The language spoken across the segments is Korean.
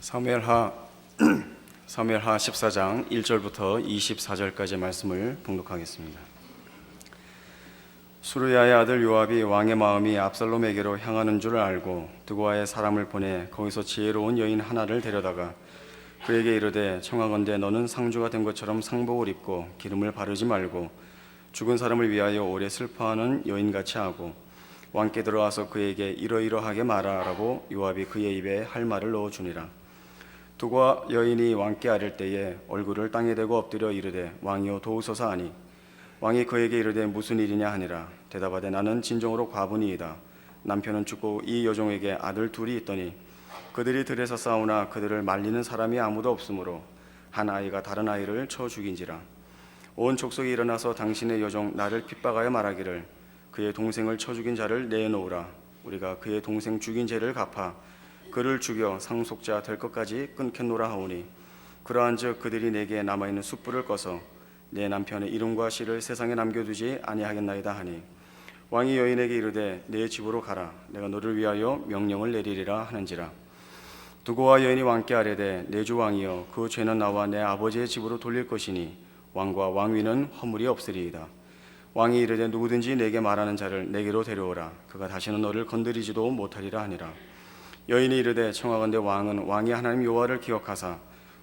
사무엘하 14장 1절부터 24절까지의 말씀을 봉독하겠습니다. 수르야의 아들 요압이 왕의 마음이 압살롬에게로 향하는 줄 알고 드고아의 사람을 보내 거기서 지혜로운 여인 하나를 데려다가 그에게 이르되 청하건대 너는 상주가 된 것처럼 상복을 입고 기름을 바르지 말고 죽은 사람을 위하여 오래 슬퍼하는 여인같이 하고 왕께 들어와서 그에게 이러이러하게 말하라고 요압이 그의 입에 할 말을 넣어주니라. 두고 여인이 왕께 아뢰 때에 얼굴을 땅에 대고 엎드려 이르되 왕이여 도우소서 하니 왕이 그에게 이르되 무슨 일이냐 하니라. 대답하되 나는 진정으로 과부니이다. 남편은 죽고 이 여종에게 아들 둘이 있더니 그들이 들에서 싸우나 그들을 말리는 사람이 아무도 없으므로 한 아이가 다른 아이를 쳐 죽인지라. 온 족속이 일어나서 당신의 여종 나를 핍박하여 말하기를 그의 동생을 쳐 죽인 자를 내놓으라. 우리가 그의 동생 죽인 죄를 갚아 그를 죽여 상속자 될 것까지 끊겠노라 하오니 그러한즉 그들이 내게 남아있는 숯불을 꺼서 내 남편의 이름과 씨를 세상에 남겨두지 아니하겠나이다 하니 왕이 여인에게 이르되 내 집으로 가라. 내가 너를 위하여 명령을 내리리라 하는지라. 두고와 여인이 왕께 아뢰되 내 주 왕이여 그 죄는 나와 내 아버지의 집으로 돌릴 것이니 왕과 왕위는 허물이 없으리이다. 왕이 이르되 누구든지 내게 말하는 자를 내게로 데려오라. 그가 다시는 너를 건드리지도 못하리라 하니라. 여인이 이르되 청하건대 왕은 왕이 하나님 여호와를 기억하사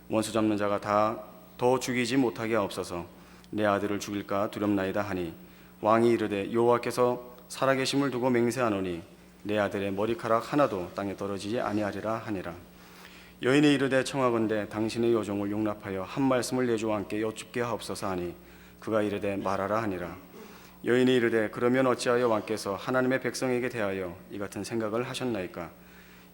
원수 잡는 자가 다 더 죽이지 못하게 하옵소서. 내 아들을 죽일까 두렵나이다 하니 왕이 이르되 여호와께서 살아계심을 두고 맹세하노니 내 아들의 머리카락 하나도 땅에 떨어지지 아니하리라 하니라. 여인이 이르되 청하건대 당신의 여종을 용납하여 한 말씀을 내 주 왕께 여쭙게 하옵소서 하니 그가 이르되 말하라 하니라. 여인이 이르되 그러면 어찌하여 왕께서 하나님의 백성에게 대하여 이 같은 생각을 하셨나이까?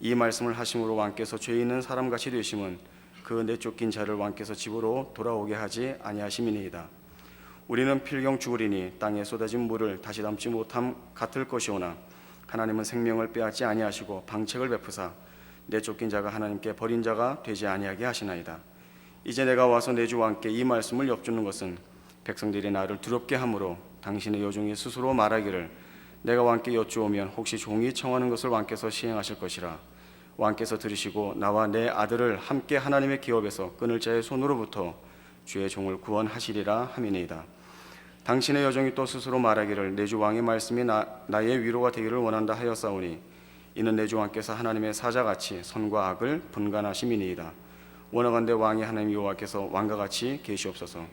이 말씀을 하심으로 왕께서 죄 있는 사람같이 되심은 그 내쫓긴 자를 왕께서 집으로 돌아오게 하지 아니하심이니이다. 우리는 필경 죽으리니 땅에 쏟아진 물을 다시 담지 못함 같을 것이오나 하나님은 생명을 빼앗지 아니하시고 방책을 베푸사 내쫓긴 자가 하나님께 버린 자가 되지 아니하게 하시나이다. 이제 내가 와서 내 주 왕께 이 말씀을 엽주는 것은 백성들이 나를 두렵게 하므로 당신의 여종이 스스로 말하기를 내가 왕께 여쭈오면 혹시 종이 청하는 것을 왕께서 시행하실 것이라. 왕께서 들으시고 나와 내 아들을 함께 하나님의 기업에서 끊을 자의 손으로부터 주의 종을 구원하시리라 함이니이다. 당신의 여종이 또 스스로 말하기를 내 주 왕의 말씀이 나의 위로가 되기를 원한다 하였사오니 이는 내 주 왕께서 하나님의 사자같이 선과 악을 분간하심이니이다. 원하건대 왕이 하나님 여호와께서 왕과 같이 계시옵소서.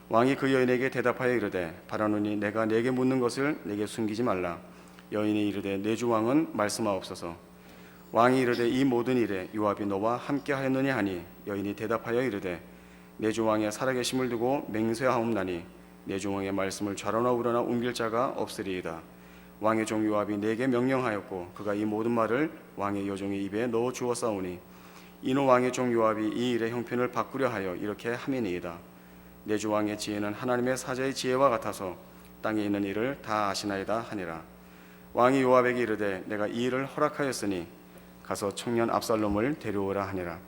왕이 그 여인에게 대답하여 이르되 바라노니 내가 내게 묻는 것을 내게 숨기지 말라. 여인이 이르되 내 주 왕은 말씀하옵소서. 왕이 이르되 이 모든 일에 요압이 너와 함께 하였느냐 하니 여인이 대답하여 이르되 내 주 왕의 살아계심을 두고 맹세하옵나니 내 주 왕의 말씀을 좌로나 우로나 옮길 자가 없으리이다. 왕의 종 요압이 내게 명령하였고 그가 이 모든 말을 왕의 여종의 입에 넣어 주었사오니 이는 왕의 종 요압이 이 일의 형편을 바꾸려 하여 이렇게 함이니이다. 내 주 왕의 지혜는 하나님의 사자의 지혜와 같아서 땅에 있는 일을 다 아시나이다 하니라. 왕이 요압에게 이르되 내가 이 일을 허락하였으니 가서 청년 압살롬을 데려오라 하니라.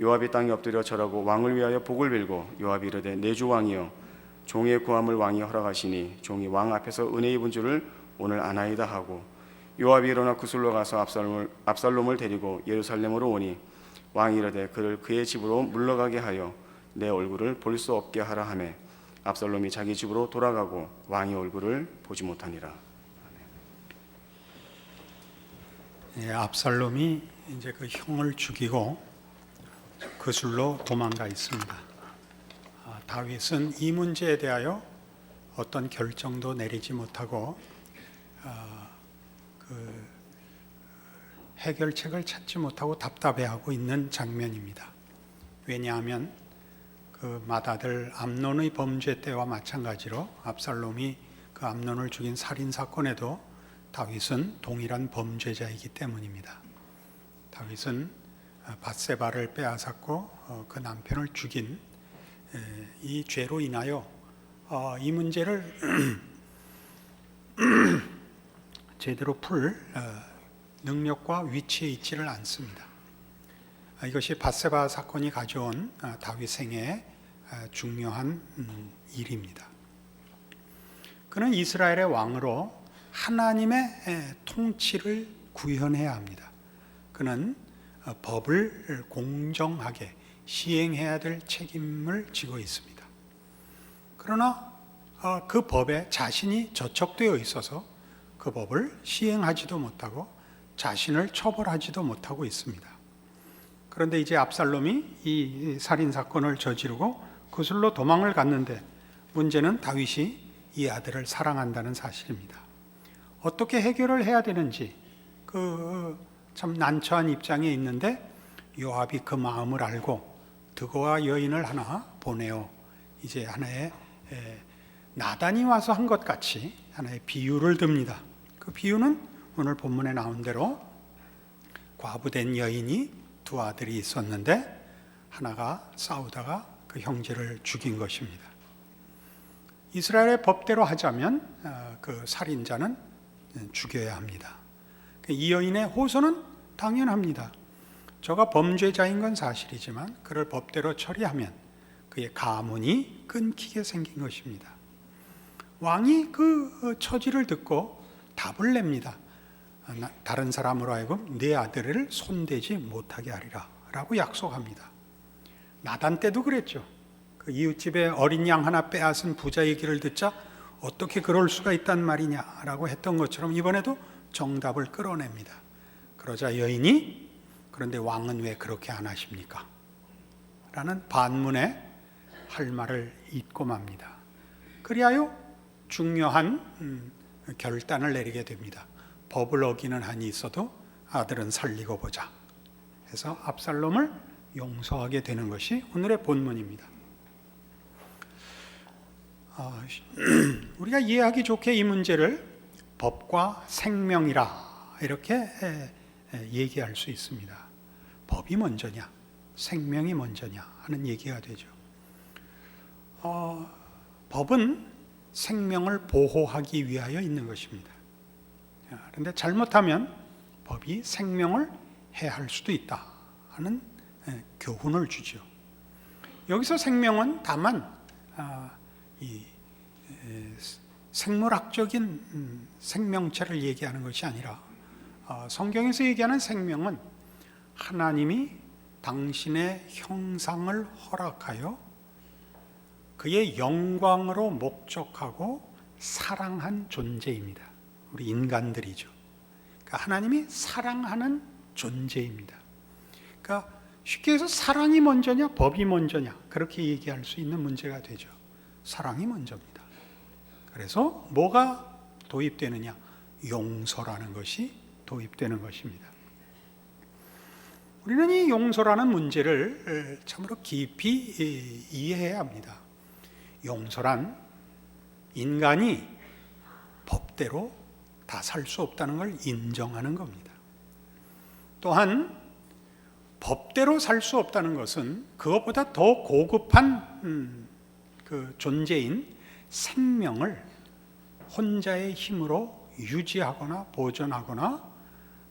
요압이 땅에 엎드려 절하고 왕을 위하여 복을 빌고 요압이 이르되 내 주 왕이여 종의 구함을 왕이 허락하시니 종이 왕 앞에서 은혜 입은 줄을 오늘 아나이다 하고 요압이 일어나 구슬로 가서 압살롬을 데리고 예루살렘으로 오니 왕이 이르되 그를 그의 집으로 물러가게 하여 내 얼굴을 볼 수 없게 하라 하매 압살롬이 자기 집으로 돌아가고 왕의 얼굴을 보지 못하니라. 예, 압살롬이 이제 그 형을 죽이고 그술로 도망가 있습니다. 다윗은 이 문제에 대하여 어떤 결정도 내리지 못하고 그 해결책을 찾지 못하고 답답해하고 있는 장면입니다. 왜냐하면 그 맏아들 암논의 범죄 때와 마찬가지로 압살롬이 그 암논을 죽인 살인 사건에도 다윗은 동일한 범죄자이기 때문입니다. 다윗은 밧세바를 빼앗았고 그 남편을 죽인 이 죄로 인하여 이 문제를 제대로 풀 능력과 위치에 있지를 않습니다. 이것이 밧세바 사건이 가져온 다윗 생애의 중요한 일입니다. 그는 이스라엘의 왕으로 하나님의 통치를 구현해야 합니다. 그는 법을 공정하게 시행해야 될 책임을 지고 있습니다. 그러나 그 법에 자신이 저촉되어 있어서 그 법을 시행하지도 못하고 자신을 처벌하지도 못하고 있습니다. 그런데 이제 압살롬이 이 살인 사건을 저지르고 그슬로 도망을 갔는데 문제는 다윗이 이 아들을 사랑한다는 사실입니다. 어떻게 해결을 해야 되는지 참 난처한 입장에 있는데 요압이 그 마음을 알고 드고와 여인을 하나 보내어 이제 하나의 나단이 와서 한 것 같이 하나의 비유를 듭니다. 그 비유는 오늘 본문에 나온 대로 과부된 여인이 두 아들이 있었는데 하나가 싸우다가 그 형제를 죽인 것입니다. 이스라엘의 법대로 하자면 그 살인자는 죽여야 합니다. 이 여인의 호소는 당연합니다. 저가 범죄자인 건 사실이지만 그를 법대로 처리하면 그의 가문이 끊기게 생긴 것입니다. 왕이 그 처지를 듣고 답을 냅니다. 다른 사람으로 하여금 네 아들을 손대지 못하게 하리라 라고 약속합니다. 나단 때도 그랬죠. 그 이웃집에 어린 양 하나 빼앗은 부자 얘기를 듣자 어떻게 그럴 수가 있단 말이냐라고 했던 것처럼 이번에도 정답을 끌어냅니다. 그러자 여인이 그런데 왕은 왜 그렇게 안 하십니까? 라는 반문에 할 말을 잊고 맙니다. 그리하여 중요한 결단을 내리게 됩니다. 법을 어기는 한이 있어도 아들은 살리고 보자 해서 압살롬을 용서하게 되는 것이 오늘의 본문입니다. 우리가 이해하기 좋게 이 문제를 법과 생명이라 이렇게 얘기할 수 있습니다. 법이 먼저냐 생명이 먼저냐 하는 얘기가 되죠. 법은 생명을 보호하기 위하여 있는 것입니다. 그런데 잘못하면 법이 생명을 해할 수도 있다 하는 교훈을 주죠. 여기서 생명은 다만 이 생물학적인 생명체를 얘기하는 것이 아니라 성경에서 얘기하는 생명은 하나님이 당신의 형상을 허락하여 그의 영광으로 목적하고 사랑한 존재입니다. 우리 인간들이죠. 그러니까 하나님이 사랑하는 존재입니다. 그러니까 쉽게 해서 사랑이 먼저냐 법이 먼저냐 그렇게 얘기할 수 있는 문제가 되죠. 사랑이 먼저입니다. 그래서 뭐가 도입되느냐? 용서라는 것이 도입되는 것입니다. 우리는 이 용서라는 문제를 참으로 깊이 이해해야 합니다. 용서란 인간이 법대로 다 살 수 없다는 걸 인정하는 겁니다. 또한 법대로 살 수 없다는 것은 그것보다 더 고급한 그 존재인 생명을 혼자의 힘으로 유지하거나 보존하거나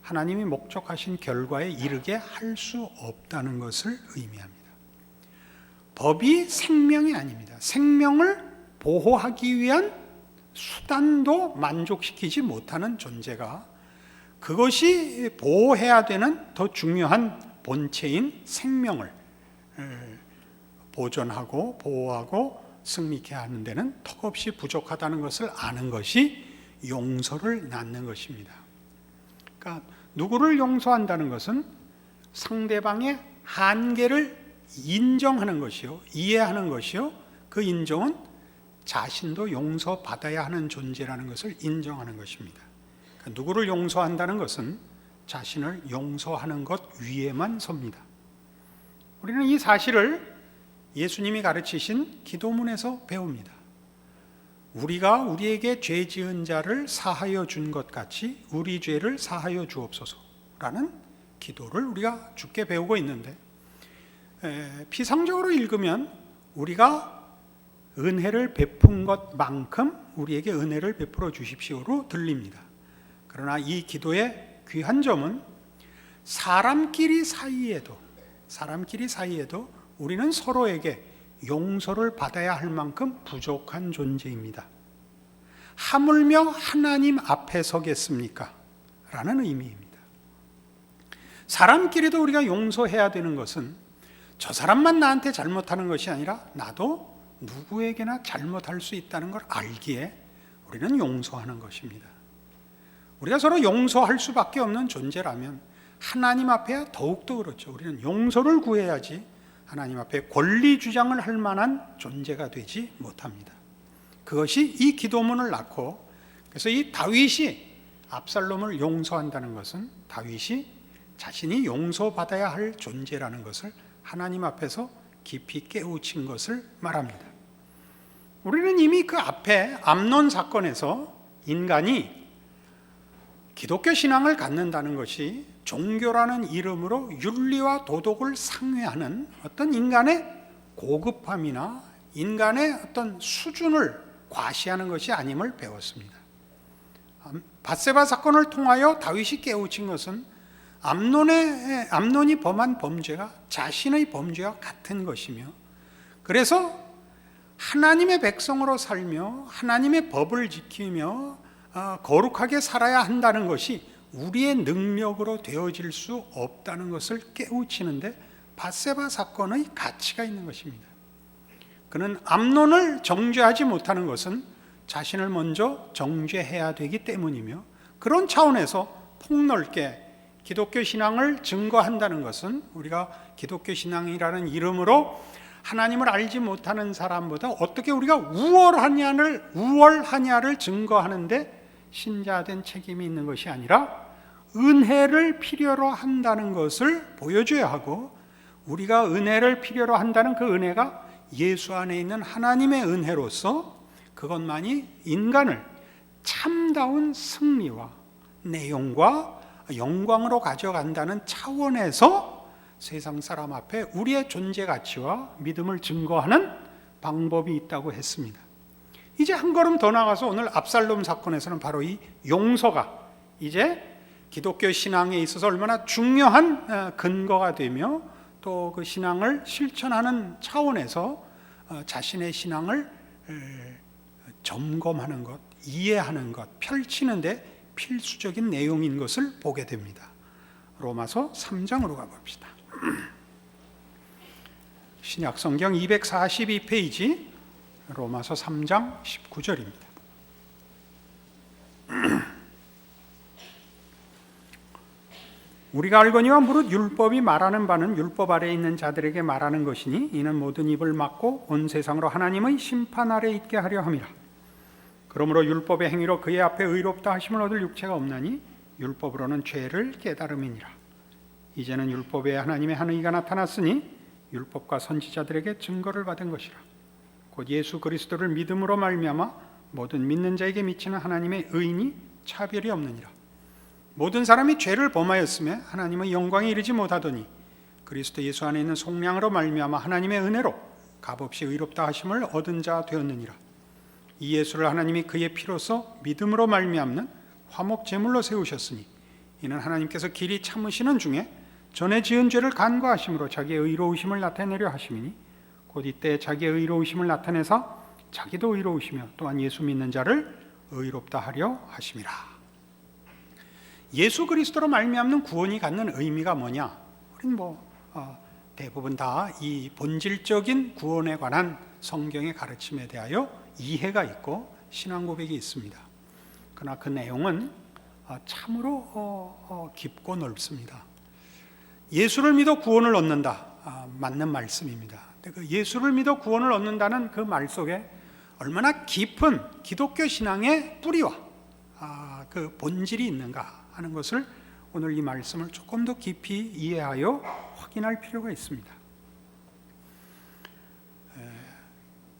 하나님이 목적하신 결과에 이르게 할 수 없다는 것을 의미합니다. 법이 생명이 아닙니다. 생명을 보호하기 위한 수단도 만족시키지 못하는 존재가 그것이 보호해야 되는 더 중요한 본체인 생명을 보존하고 보호하고 승리케 하는 데는 턱없이 부족하다는 것을 아는 것이 용서를 낳는 것입니다. 그러니까 누구를 용서한다는 것은 상대방의 한계를 인정하는 것이요, 이해하는 것이요, 그 인정은 자신도 용서받아야 하는 존재라는 것을 인정하는 것입니다. 그러니까 누구를 용서한다는 것은 자신을 용서하는 것 위에만 섭니다. 우리는 이 사실을 예수님이 가르치신 기도문에서 배웁니다. 우리가 우리에게 죄 지은 자를 사하여 준 것 같이 우리 죄를 사하여 주옵소서라는 기도를 우리가 주께 배우고 있는데 피상적으로 읽으면 우리가 은혜를 베푼 것만큼 우리에게 은혜를 베풀어 주십시오로 들립니다. 그러나 이 기도의 귀한 점은 사람끼리 사이에도 우리는 서로에게 용서를 받아야 할 만큼 부족한 존재입니다. 하물며 하나님 앞에 서겠습니까? 라는 의미입니다. 사람끼리도 우리가 용서해야 되는 것은 저 사람만 나한테 잘못하는 것이 아니라 나도 누구에게나 잘못할 수 있다는 걸 알기에 우리는 용서하는 것입니다. 우리가 서로 용서할 수밖에 없는 존재라면 하나님 앞에야 더욱더 그렇죠. 우리는 용서를 구해야지 하나님 앞에 권리 주장을 할 만한 존재가 되지 못합니다. 그것이 이 기도문을 낳고, 그래서 이 다윗이 압살롬을 용서한다는 것은 다윗이 자신이 용서받아야 할 존재라는 것을 하나님 앞에서 깊이 깨우친 것을 말합니다. 우리는 이미 그 앞에 암논 사건에서 인간이 기독교 신앙을 갖는다는 것이 종교라는 이름으로 윤리와 도덕을 상회하는 어떤 인간의 고급함이나 인간의 어떤 수준을 과시하는 것이 아님을 배웠습니다. 밧세바 사건을 통하여 다윗이 깨우친 것은 암논이 범한 범죄가 자신의 범죄와 같은 것이며, 그래서 하나님의 백성으로 살며 하나님의 법을 지키며 거룩하게 살아야 한다는 것이 우리의 능력으로 되어질 수 없다는 것을 깨우치는데 밧세바 사건의 가치가 있는 것입니다. 그는 암논을 정죄하지 못하는 것은 자신을 먼저 정죄해야 되기 때문이며, 그런 차원에서 폭넓게 기독교 신앙을 증거한다는 것은 우리가 기독교 신앙이라는 이름으로 하나님을 알지 못하는 사람보다 어떻게 우리가 우월하냐를 증거하는데 신자된 책임이 있는 것이 아니라 은혜를 필요로 한다는 것을 보여줘야 하고, 우리가 은혜를 필요로 한다는 그 은혜가 예수 안에 있는 하나님의 은혜로서 그것만이 인간을 참다운 승리와 내용과 영광으로 가져간다는 차원에서 세상 사람 앞에 우리의 존재 가치와 믿음을 증거하는 방법이 있다고 했습니다. 이제 한 걸음 더 나가서 오늘 압살롬 사건에서는 바로 이 용서가 이제 기독교 신앙에 있어서 얼마나 중요한 근거가 되며 또 그 신앙을 실천하는 차원에서 자신의 신앙을 점검하는 것, 이해하는 것, 펼치는데 필수적인 내용인 것을 보게 됩니다. 로마서 3장으로 가봅시다. 신약 성경 242페이지 로마서 3장 19절입니다. 우리가 알거니와 무릇 율법이 말하는 바는 율법 아래에 있는 자들에게 말하는 것이니 이는 모든 입을 막고 온 세상으로 하나님의 심판 아래 있게 하려 함이라. 그러므로 율법의 행위로 그의 앞에 의롭다 하심을 얻을 육체가 없나니 율법으로는 죄를 깨달음이니라. 이제는 율법에 하나님의 한 의가 나타났으니 율법과 선지자들에게 증거를 받은 것이라. 곧 예수 그리스도를 믿음으로 말미암아 모든 믿는 자에게 미치는 하나님의 의인이 차별이 없느니라. 모든 사람이 죄를 범하였음에 하나님의 영광에 이르지 못하더니 그리스도 예수 안에 있는 속량으로 말미암아 하나님의 은혜로 값없이 의롭다 하심을 얻은 자 되었느니라. 이 예수를 하나님이 그의 피로써 믿음으로 말미암는 화목 제물로 세우셨으니 이는 하나님께서 길이 참으시는 중에 전에 지은 죄를 간과하심으로 자기의 의로우심을 나타내려 하심이니 곧 이때 자기의 의로우심을 나타내사 자기도 의로우시며 또한 예수 믿는 자를 의롭다 하려 하심이라. 예수 그리스도로 말미암는 구원이 갖는 의미가 뭐냐? 우리는 대부분 다 이 본질적인 구원에 관한 성경의 가르침에 대하여 이해가 있고 신앙 고백이 있습니다. 그러나 그 내용은 참으로 깊고 넓습니다. 예수를 믿어 구원을 얻는다, 맞는 말씀입니다. 그 예수를 믿어 구원을 얻는다는 그 말 속에 얼마나 깊은 기독교 신앙의 뿌리와 그 본질이 있는가 하는 것을 오늘 이 말씀을 조금 더 깊이 이해하여 확인할 필요가 있습니다.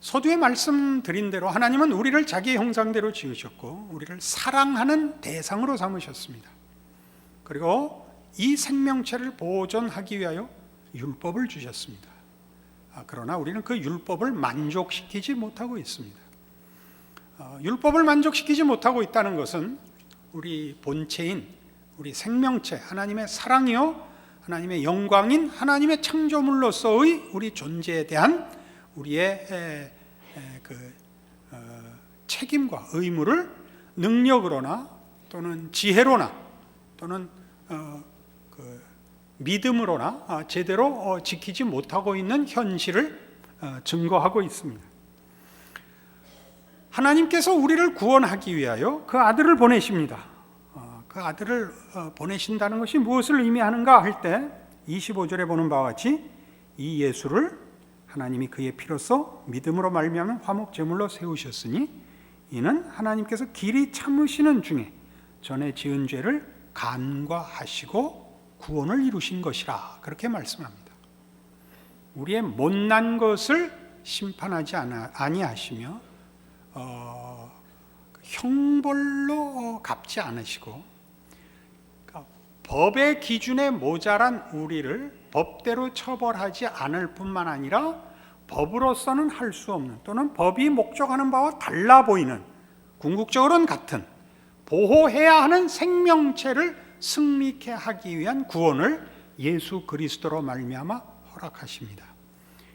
서두에 말씀드린 대로 하나님은 우리를 자기의 형상대로 지으셨고 우리를 사랑하는 대상으로 삼으셨습니다. 그리고 이 생명체를 보존하기 위하여 율법을 주셨습니다. 그러나 우리는 그 율법을 만족시키지 못하고 있습니다. 율법을 만족시키지 못하고 있다는 것은 우리 본체인 우리 생명체 하나님의 사랑이요 하나님의 영광인 하나님의 창조물로서의 우리 존재에 대한 우리의 책임과 의무를 능력으로나 또는 지혜로나 또는 믿음으로나 제대로 지키지 못하고 있는 현실을 증거하고 있습니다. 하나님께서 우리를 구원하기 위하여 그 아들을 보내십니다. 그 아들을 보내신다는 것이 무엇을 의미하는가 할 때 25절에 보는 바와 같이 이 예수를 하나님이 그의 피로써 믿음으로 말미암아 화목 제물로 세우셨으니 이는 하나님께서 길이 참으시는 중에 전에 지은 죄를 간과하시고 구원을 이루신 것이라 그렇게 말씀합니다. 우리의 못난 것을 심판하지 아니하시며 형벌로 갚지 않으시고, 그러니까 법의 기준에 모자란 우리를 법대로 처벌하지 않을 뿐만 아니라 법으로서는 할 수 없는 또는 법이 목적하는 바와 달라 보이는, 궁극적으로는 같은 보호해야 하는 생명체를 승리케 하기 위한 구원을 예수 그리스도로 말미암아 허락하십니다.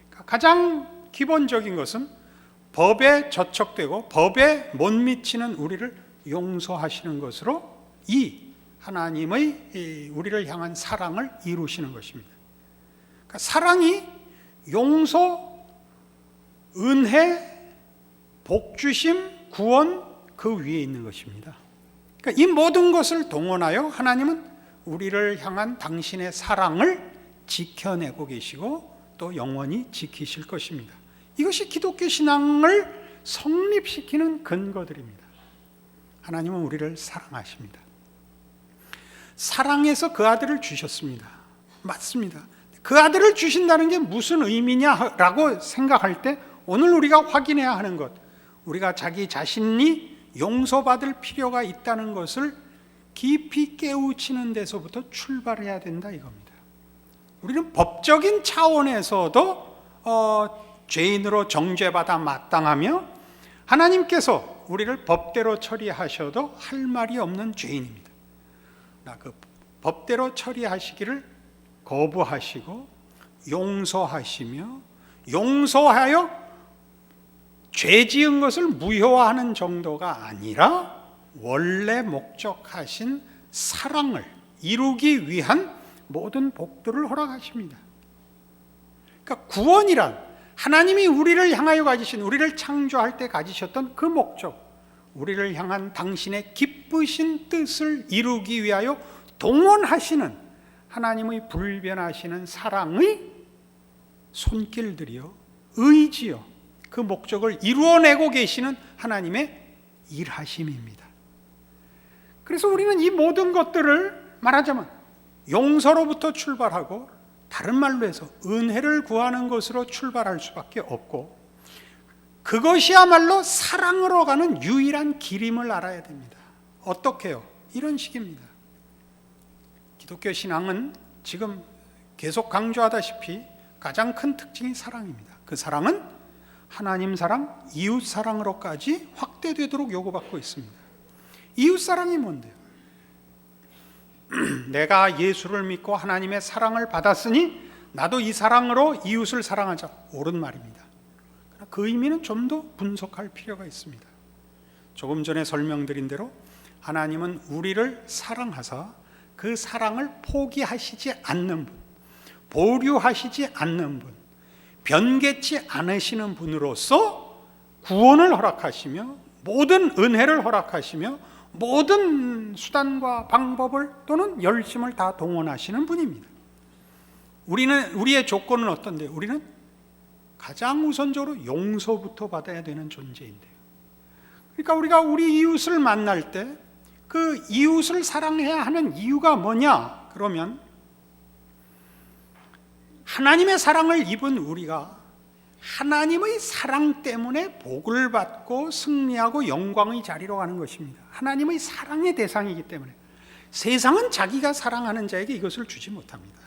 그러니까 가장 기본적인 것은 법에 저촉되고 법에 못 미치는 우리를 용서하시는 것으로 이 하나님의 우리를 향한 사랑을 이루시는 것입니다. 그러니까 사랑이 용서, 은혜, 복주심, 구원 그 위에 있는 것입니다. 그러니까 이 모든 것을 동원하여 하나님은 우리를 향한 당신의 사랑을 지켜내고 계시고 또 영원히 지키실 것입니다. 이것이 기독교 신앙을 성립시키는 근거들입니다. 하나님은 우리를 사랑하십니다. 사랑해서 그 아들을 주셨습니다. 맞습니다. 그 아들을 주신다는 게 무슨 의미냐라고 생각할 때 오늘 우리가 확인해야 하는 것, 우리가 자기 자신이 용서받을 필요가 있다는 것을 깊이 깨우치는 데서부터 출발해야 된다 이겁니다. 우리는 법적인 차원에서도 죄인으로 정죄받아 마땅하며 하나님께서 우리를 법대로 처리하셔도 할 말이 없는 죄인입니다. 그 법대로 처리하시기를 거부하시고 용서하시며 용서하여 죄 지은 것을 무효화하는 정도가 아니라 원래 목적하신 사랑을 이루기 위한 모든 복들을 허락하십니다. 그러니까 구원이란 하나님이 우리를 향하여 가지신, 우리를 창조할 때 가지셨던 그 목적, 우리를 향한 당신의 기쁘신 뜻을 이루기 위하여 동원하시는 하나님의 불변하시는 사랑의 손길들이요, 의지요, 그 목적을 이루어내고 계시는 하나님의 일하심입니다. 그래서 우리는 이 모든 것들을 말하자면 용서로부터 출발하고, 다른 말로 해서 은혜를 구하는 것으로 출발할 수밖에 없고, 그것이야말로 사랑으로 가는 유일한 길임을 알아야 됩니다. 어떻게요? 이런 식입니다. 기독교 신앙은 지금 계속 강조하다시피 가장 큰 특징이 사랑입니다. 그 사랑은 하나님 사랑, 이웃 사랑으로까지 확대되도록 요구받고 있습니다. 이웃 사랑이 뭔데요? 내가 예수를 믿고 하나님의 사랑을 받았으니 나도 이 사랑으로 이웃을 사랑하자. 옳은 말입니다. 그 의미는 좀 더 분석할 필요가 있습니다. 조금 전에 설명드린 대로 하나님은 우리를 사랑하사 그 사랑을 포기하시지 않는 분, 보류하시지 않는 분, 변개치 않으시는 분으로서 구원을 허락하시며 모든 은혜를 허락하시며 모든 수단과 방법을 또는 열심을 다 동원하시는 분입니다. 우리의 조건은 어떤데요? 우리는 가장 우선적으로 용서부터 받아야 되는 존재인데요. 그러니까 우리가 우리 이웃을 만날 때 그 이웃을 사랑해야 하는 이유가 뭐냐? 그러면 하나님의 사랑을 입은 우리가 하나님의 사랑 때문에 복을 받고 승리하고 영광의 자리로 가는 것입니다. 하나님의 사랑의 대상이기 때문에. 세상은 자기가 사랑하는 자에게 이것을 주지 못합니다.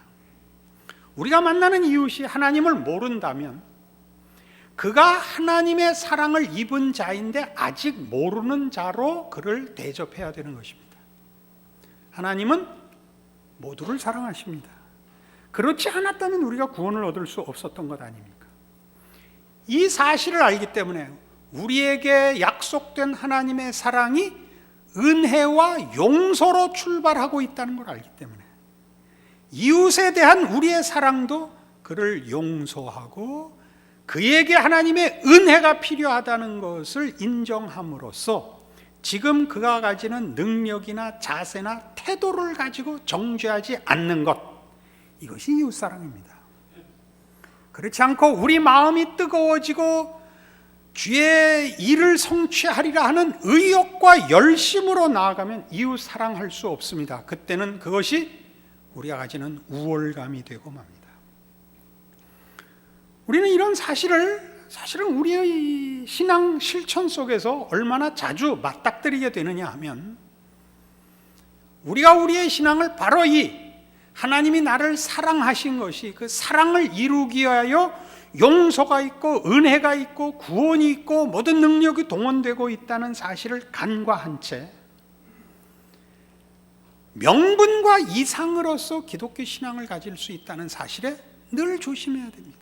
우리가 만나는 이웃이 하나님을 모른다면 그가 하나님의 사랑을 입은 자인데 아직 모르는 자로 그를 대접해야 되는 것입니다. 하나님은 모두를 사랑하십니다. 그렇지 않았다면 우리가 구원을 얻을 수 없었던 것 아닙니까? 이 사실을 알기 때문에 우리에게 약속된 하나님의 사랑이 은혜와 용서로 출발하고 있다는 걸 알기 때문에 이웃에 대한 우리의 사랑도 그를 용서하고 그에게 하나님의 은혜가 필요하다는 것을 인정함으로써 지금 그가 가지는 능력이나 자세나 태도를 가지고 정죄하지 않는 것, 이것이 이웃사랑입니다. 그렇지 않고 우리 마음이 뜨거워지고 주의 일을 성취하리라 하는 의욕과 열심으로 나아가면 이웃 사랑할 수 없습니다. 그때는 그것이 우리가 가지는 우월감이 되고 맙니다. 우리는 이런 사실은 우리의 신앙 실천 속에서 얼마나 자주 맞닥뜨리게 되느냐 하면, 우리가 우리의 신앙을 바로 이 하나님이 나를 사랑하신 것이 그 사랑을 이루기 위하여 용서가 있고 은혜가 있고 구원이 있고 모든 능력이 동원되고 있다는 사실을 간과한 채 명분과 이상으로서 기독교 신앙을 가질 수 있다는 사실에 늘 조심해야 됩니다.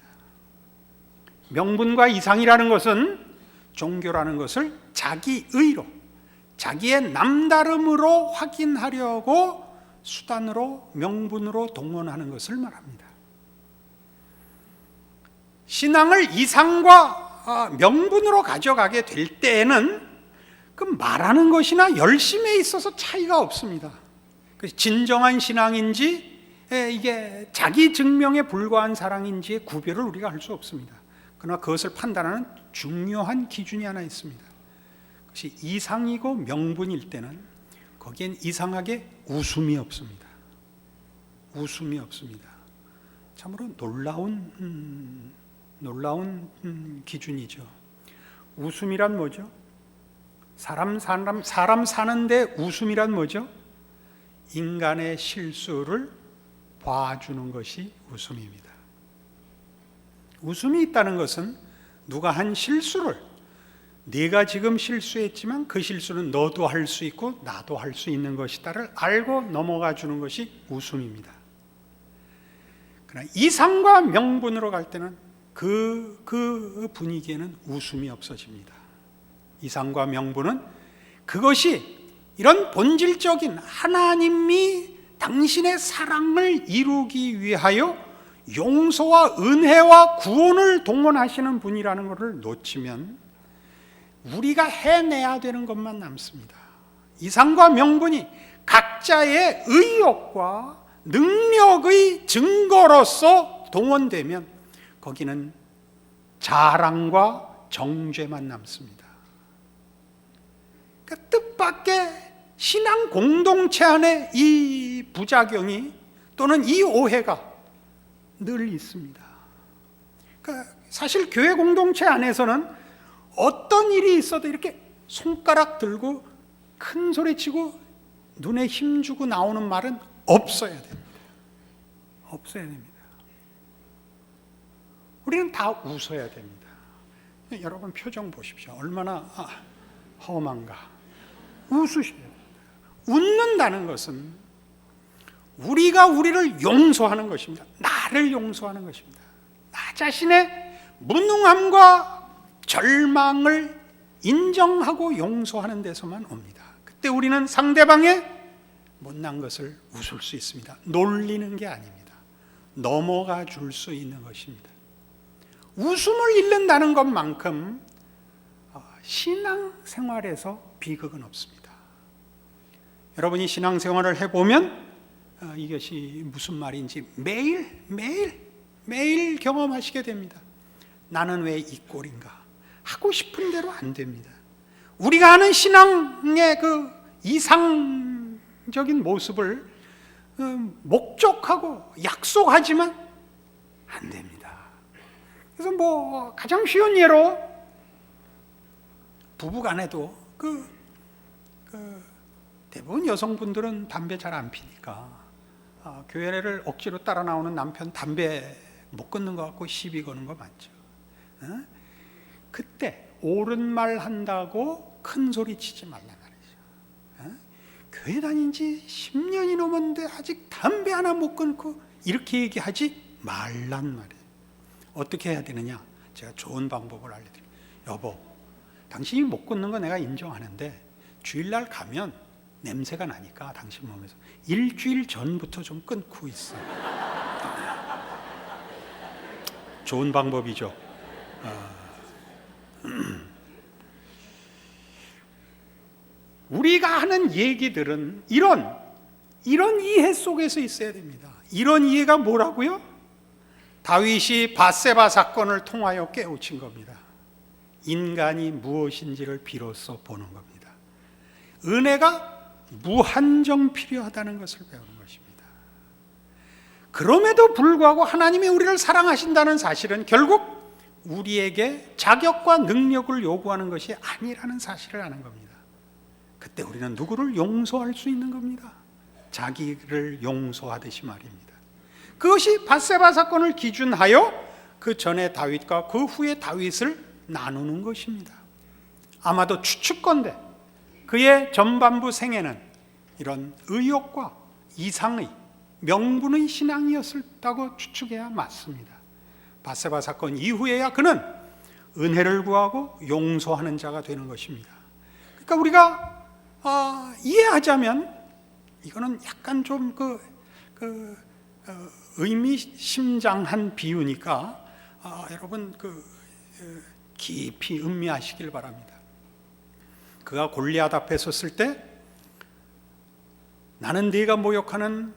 명분과 이상이라는 것은 종교라는 것을 자기의로, 자기의 남다름으로 확인하려고 수단으로 명분으로 동원하는 것을 말합니다. 신앙을 이상과 명분으로 가져가게 될 때에는 그 말하는 것이나 열심에 있어서 차이가 없습니다. 진정한 신앙인지 이게 자기 증명에 불과한 사랑인지의 구별을 우리가 할 수 없습니다. 그러나 그것을 판단하는 중요한 기준이 하나 있습니다. 그것이 이상이고 명분일 때는 거기엔 이상하게 웃음이 없습니다. 웃음이 없습니다. 참으로 놀라운 기준이죠. 웃음이란 뭐죠? 사람 사는데 웃음이란 뭐죠? 인간의 실수를 봐주는 것이 웃음입니다. 웃음이 있다는 것은 누가 한 실수를, 네가 지금 실수했지만 그 실수는 너도 할 수 있고 나도 할 수 있는 것이다를 알고 넘어가 주는 것이 웃음입니다. 그러나 이상과 명분으로 갈 때는 그 분위기에는 웃음이 없어집니다. 이상과 명분은 그것이 이런 본질적인 하나님이 당신의 사랑을 이루기 위하여 용서와 은혜와 구원을 동원하시는 분이라는 것을 놓치면 우리가 해내야 되는 것만 남습니다. 이상과 명분이 각자의 의욕과 능력의 증거로서 동원되면 거기는 자랑과 정죄만 남습니다. 그러니까 뜻밖의 신앙 공동체 안에 이 부작용이 또는 이 오해가 늘 있습니다. 그러니까 사실 교회 공동체 안에서는 어떤 일이 있어도 이렇게 손가락 들고 큰 소리 치고 눈에 힘주고 나오는 말은 없어야 됩니다. 없어야 됩니다. 우리는 다 웃어야 됩니다. 여러분 표정 보십시오. 얼마나 험한가. 웃으셔야 됩니다. 웃는다는 것은 우리가 우리를 용서하는 것입니다. 나를 용서하는 것입니다. 나 자신의 무능함과 절망을 인정하고 용서하는 데서만 옵니다. 그때 우리는 상대방의 못난 것을 웃을 수 있습니다. 놀리는 게 아닙니다. 넘어가 줄 수 있는 것입니다. 웃음을 잃는다는 것만큼 신앙생활에서 비극은 없습니다. 여러분이 신앙생활을 해보면 이것이 무슨 말인지 매일 경험하시게 됩니다. 나는 왜 이 꼴인가? 하고 싶은 대로 안 됩니다. 우리가 하는 신앙의 그 이상적인 모습을 목적하고 약속하지만 안 됩니다. 그래서 가장 쉬운 예로 부부간에도 대부분 여성분들은 담배 잘 안 피니까 교회를 억지로 따라 나오는 남편 담배 못 끊는 것 같고 시비 거는 거 맞죠. 그때 옳은 말 한다고 큰 소리 치지 말란 말이죠. 교회 다닌 지 10년이 넘었는데 아직 담배 하나 못 끊고 이렇게 얘기하지 말란 말이에요. 어떻게 해야 되느냐? 제가 좋은 방법을 알려드려요. 여보, 당신이 못 끊는 거 내가 인정하는데 주일날 가면 냄새가 나니까 당신 몸에서 일주일 전부터 좀 끊고 있어. 좋은 방법이죠. 우리가 하는 얘기들은 이런 이해 속에서 있어야 됩니다. 이런 이해가 뭐라고요? 다윗이 밧세바 사건을 통하여 깨우친 겁니다. 인간이 무엇인지를 비로소 보는 겁니다. 은혜가 무한정 필요하다는 것을 배우는 것입니다. 그럼에도 불구하고 하나님이 우리를 사랑하신다는 사실은 결국 우리에게 자격과 능력을 요구하는 것이 아니라는 사실을 아는 겁니다. 그때 우리는 누구를 용서할 수 있는 겁니다. 자기를 용서하듯이 말입니다. 그것이 밧세바 사건을 기준하여 그 전에 다윗과 그 후에 다윗을 나누는 것입니다. 아마도 추측건대 그의 전반부 생애는 이런 의욕과 이상의 명분의 신앙이었다고 추측해야 맞습니다. 밧세바 사건 이후에야 그는 은혜를 구하고 용서하는 자가 되는 것입니다. 그러니까 우리가 이해하자면 이거는 약간 좀 의미심장한 비유니까 여러분 깊이 음미하시길 바랍니다. 그가 골리앗 앞에 섰을 때 나는 네가 모욕하는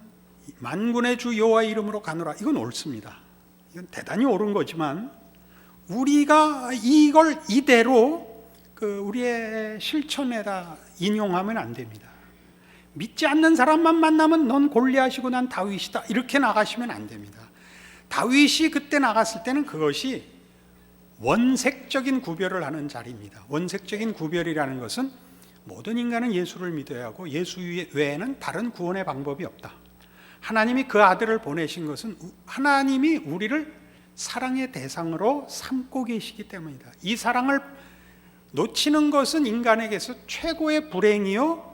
만군의 주 여호와의 이름으로 가노라. 이건 옳습니다. 이건 대단히 옳은 거지만 우리가 이걸 이대로 우리의 실천에다 인용하면 안 됩니다. 믿지 않는 사람만 만나면 넌 골리앗이고 난 다윗이다 이렇게 나가시면 안 됩니다. 다윗이 그때 나갔을 때는 그것이 원색적인 구별을 하는 자리입니다. 원색적인 구별이라는 것은 모든 인간은 예수를 믿어야 하고 예수 외에는 다른 구원의 방법이 없다. 하나님이 그 아들을 보내신 것은 하나님이 우리를 사랑의 대상으로 삼고 계시기 때문이다. 이 사랑을 놓치는 것은 인간에게서 최고의 불행이요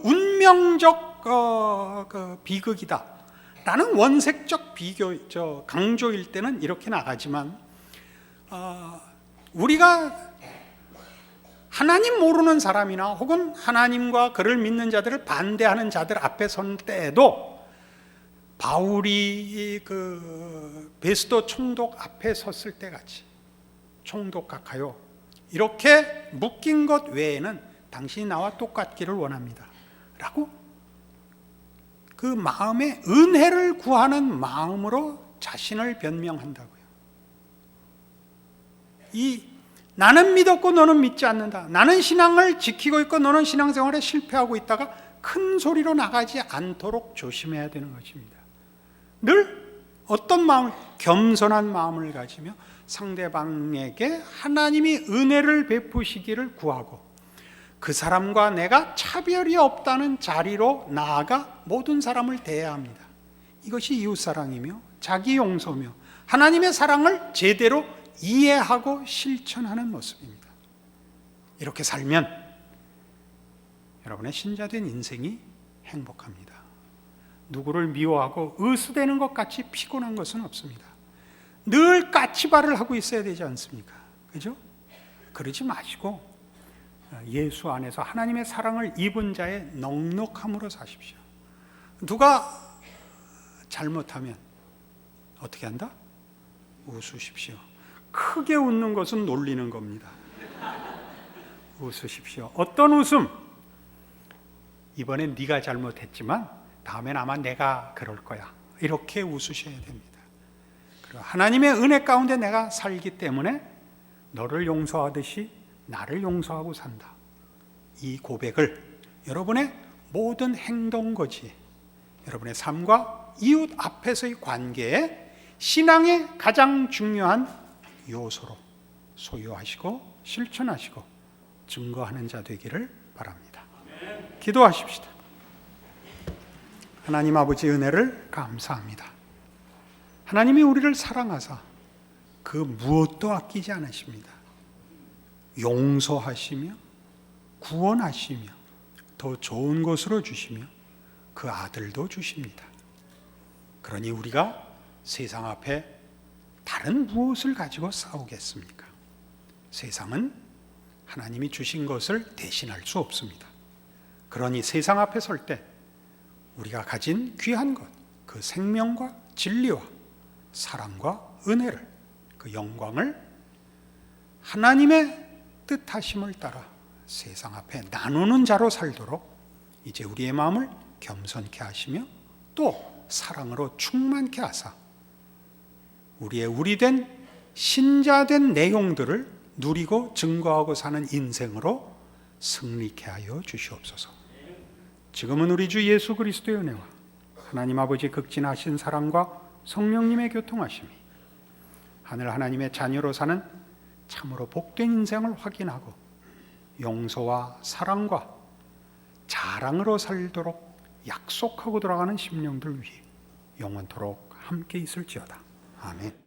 운명적 비극이다 라는 원색적 강조일 때는 이렇게 나가지만 우리가 하나님 모르는 사람이나 혹은 하나님과 그를 믿는 자들을 반대하는 자들 앞에 선 때에도 바울이 베스도 총독 앞에 섰을 때 같이 총독각하여 이렇게 묶인 것 외에는 당신이 나와 똑같기를 원합니다 라고 그 마음에 은혜를 구하는 마음으로 자신을 변명한다고요. 나는 믿었고 너는 믿지 않는다. 나는 신앙을 지키고 있고 너는 신앙생활에 실패하고 있다가 큰 소리로 나가지 않도록 조심해야 되는 것입니다. 늘 어떤 마음을, 겸손한 마음을 가지며 상대방에게 하나님이 은혜를 베푸시기를 구하고 그 사람과 내가 차별이 없다는 자리로 나아가 모든 사람을 대해야 합니다. 이것이 이웃사랑이며 자기 용서며 하나님의 사랑을 제대로 이해하고 실천하는 모습입니다. 이렇게 살면 여러분의 신자된 인생이 행복합니다. 누구를 미워하고 의수되는 것 같이 피곤한 것은 없습니다. 늘 까치발을 하고 있어야 되지 않습니까? 그죠? 그러지 마시고 예수 안에서 하나님의 사랑을 입은 자의 넉넉함으로 사십시오. 누가 잘못하면 어떻게 한다? 웃으십시오. 크게 웃는 것은 놀리는 겁니다. 웃으십시오. 어떤 웃음? 이번엔 네가 잘못했지만 다음엔 아마 내가 그럴 거야. 이렇게 웃으셔야 됩니다. 그리고 하나님의 은혜 가운데 내가 살기 때문에 너를 용서하듯이 나를 용서하고 산다. 이 고백을 여러분의 모든 행동거지, 여러분의 삶과 이웃 앞에서의 관계에 신앙의 가장 중요한 요소로 소유하시고 실천하시고 증거하는 자 되기를 바랍니다. 기도하십시다. 하나님 아버지 은혜를 감사합니다. 하나님이 우리를 사랑하사 그 무엇도 아끼지 않으십니다. 용서하시며 구원하시며 더 좋은 것으로 주시며 그 아들도 주십니다. 그러니 우리가 세상 앞에 다른 무엇을 가지고 싸우겠습니까? 세상은 하나님이 주신 것을 대신할 수 없습니다. 그러니 세상 앞에 설 때 우리가 가진 귀한 것, 그 생명과 진리와 사랑과 은혜를, 그 영광을 하나님의 뜻하심을 따라 세상 앞에 나누는 자로 살도록 이제 우리의 마음을 겸손케 하시며 또 사랑으로 충만케 하사 우리의 우리된 신자된 내용들을 누리고 증거하고 사는 인생으로 승리케 하여 주시옵소서. 지금은 우리 주 예수 그리스도의 은혜와 하나님 아버지 극진하신 사랑과 성령님의 교통하심이 하늘 하나님의 자녀로 사는 참으로 복된 인생을 확인하고 용서와 사랑과 자랑으로 살도록 약속하고 돌아가는 심령들 위해 영원토록 함께 있을지어다. 아멘.